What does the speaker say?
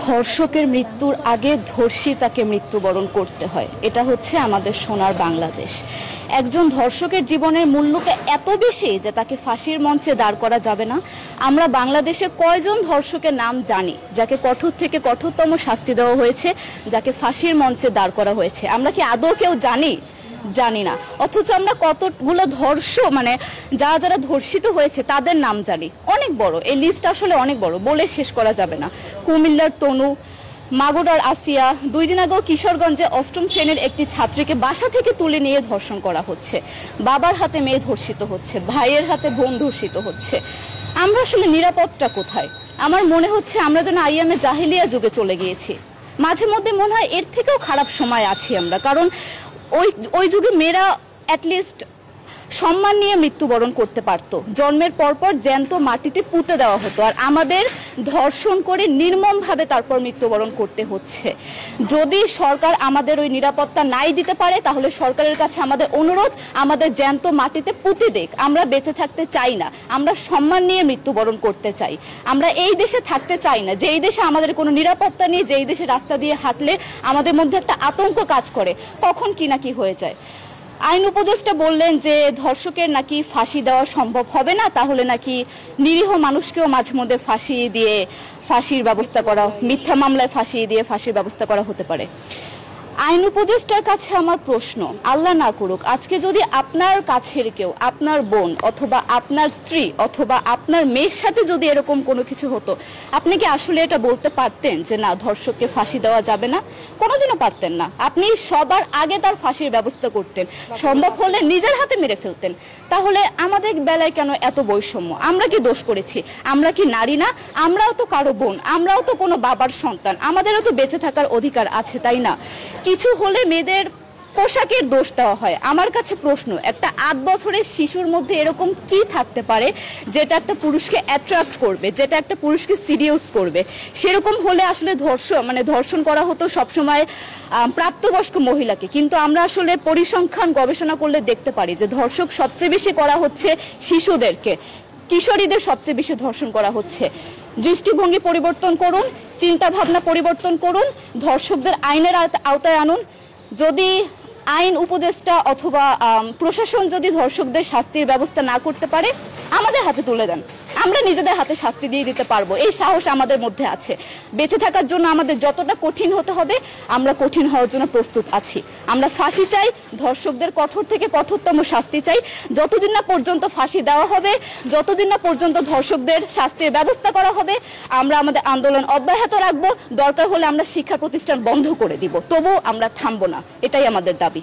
ধর্ষকের মৃত্যুর আগে ধর্ষিতাকে মৃত্যুবরণ করতে হয়। এটা হচ্ছে আমাদের সোনার বাংলাদেশ। একজন ধর্ষকের জীবনের মূল্যটা এত বেশি যে তাকে ফাঁসির মঞ্চে দাঁড় করা যাবে না। আমরা বাংলাদেশে কয়জন ধর্ষকের নাম জানি যাকে কঠোর থেকে কঠোরতম শাস্তি দেওয়া হয়েছে, যাকে ফাঁসির মঞ্চে দাঁড় করা হয়েছে? আমরা কি আদৌ কেউ জানি না। অথচ আমরা কতগুলো যারা ধর্ষিত হয়েছে তাদের নাম জানি, অনেক বড়। এই লিস্ট আসলে অনেক বড়, বলে শেষ করা যাবে না। কুমিল্লার তনু, মাগুরার আসিয়া, 2 দিন আগেও কিশোরগঞ্জে 8ম শ্রেণীর একটি ছাত্রীকে বাসা থেকে তুলে নিয়ে ধর্ষণ করা হচ্ছে। বাবার হাতে মেয়ে ধর্ষিত হচ্ছে, ভাইয়ের হাতে বোন ধর্ষিত হচ্ছে। আমরা আসলে নিরাপদটা কোথায়? আমার মনে হচ্ছে আমরা যেন আইয়ামে জাহিলিয়া যুগে চলে গিয়েছি। মাঝে মধ্যে মনে হয় এর থেকেও খারাপ সময় আছি আমরা, কারণ ওই যুগে মেয়েরা অ্যাটলিস্ট সম্মান নিয়ে মৃত্যুবরণ করতে পারতো। জন্মের পরপর জ্যান্ত মাটিতে পুঁতে দেওয়া হতো, আর আমাদের ধর্ষণ করে নির্মমভাবে তারপর মৃত্যুবরণ করতে হচ্ছে। যদি সরকার আমাদের ওই নিরাপত্তা নাই দিতে পারে, তাহলে সরকারের কাছে আমাদের অনুরোধ, আমাদের জ্যান্ত মাটিতে পুঁতে দেখ। আমরা বেঁচে থাকতে চাই না, আমরা সম্মান নিয়ে মৃত্যুবরণ করতে চাই। আমরা এই দেশে থাকতে চাই না যে এই দেশে আমাদের কোনো নিরাপত্তা নেই, যে এই দেশে রাস্তা দিয়ে হাঁটলে আমাদের মধ্যে একটা আতঙ্ক কাজ করে, কখন কি না কি হয়ে যায়। আইন উপদেষ্টা বললেন যে ধর্ষকের নাকি ফাঁসি দেওয়া সম্ভব হবে না, তাহলে নাকি নিরীহ মানুষকেও মাঝে মধ্যে ফাঁসির ব্যবস্থা করা, মিথ্যা মামলায় ফাঁসিয়ে দিয়ে ফাঁসির ব্যবস্থা করা হতে পারে। আইন উপদেষ্টার কাছে আমার প্রশ্ন, আল্লাহ না করুক আজকে যদি আপনার কাছের কেউ, আপনার বোন অথবা আপনার স্ত্রী অথবা আপনার মেয়ের সাথে যদি এরকম কোনো কিছু হতো, আপনি কি আসলে এটা বলতে পারতেন যে না, ধর্ষককে ফাঁসি দেওয়া যাবে না? কোনোদিনও পারতেন না। আপনি সবার আগে তার ফাঁসির ব্যবস্থা করতেন, সম্ভব হলে নিজের হাতে মেরে ফেলতেন। তাহলে আমাদের বেলায় কেন এত বৈষম্য? আমরা কি দোষ করেছি? আমরা কি নারী না? আমরাও তো কারো বোন, আমরাও তো কোনো বাবার সন্তান, আমাদেরও তো বেঁচে থাকার অধিকার আছে, তাই না? কিছু হলে মেয়েদের পোশাকের দোষ দেওয়া হয়। আমার কাছে প্রশ্ন, একটা 8 বছরের শিশুর মধ্যে এরকম কি থাকতে পারে যেটা একটা পুরুষকে অ্যাট্রাক্ট করবে, যেটা একটা পুরুষকে সিরিয়াস করবে? সেরকম হলে আসলে ধর্ষণ করা হতো সবসময় প্রাপ্তবয়স্ক মহিলাকে। কিন্তু আমরা আসলে পরিসংখ্যান গবেষণা করলে দেখতে পারি যে ধর্ষক সবচেয়ে বেশি করা হচ্ছে শিশুদেরকে, কিশোরীদের সবচেয়ে বেশি ধর্ষণ করা হচ্ছে। দৃষ্টিভঙ্গি পরিবর্তন করুন, চিন্তা ভাবনা পরিবর্তন করুন, ধর্ষকদের আইনের আওতায় আনুন। যদি আইন উপদেষ্টা অথবা প্রশাসন যদি ধর্ষকদের শাস্তির ব্যবস্থা না করতে পারে, আমাদের হাতে তুলে দেন, আমরা নিজেদের হাতে শাস্তি দিয়ে দিতে পারবো। এই সাহস আমাদের মধ্যে আছে। বেঁচে থাকার জন্য আমাদের যতটা কঠিন হতে হবে, আমরা কঠিন হওয়ার জন্য প্রস্তুত আছি। আমরা ফাঁসি চাই, ধর্ষকদের কঠোর থেকে কঠোরতম শাস্তি চাই। যতদিন না পর্যন্ত ফাঁসি দেওয়া হবে, যতদিন না পর্যন্ত ধর্ষকদের শাস্তির ব্যবস্থা করা হবে, আমরা আমাদের আন্দোলন অব্যাহত রাখবো। দরকার হলে আমরা শিক্ষা প্রতিষ্ঠান বন্ধ করে দিব, তবুও আমরা থামবো না। এটাই আমাদের দাবি।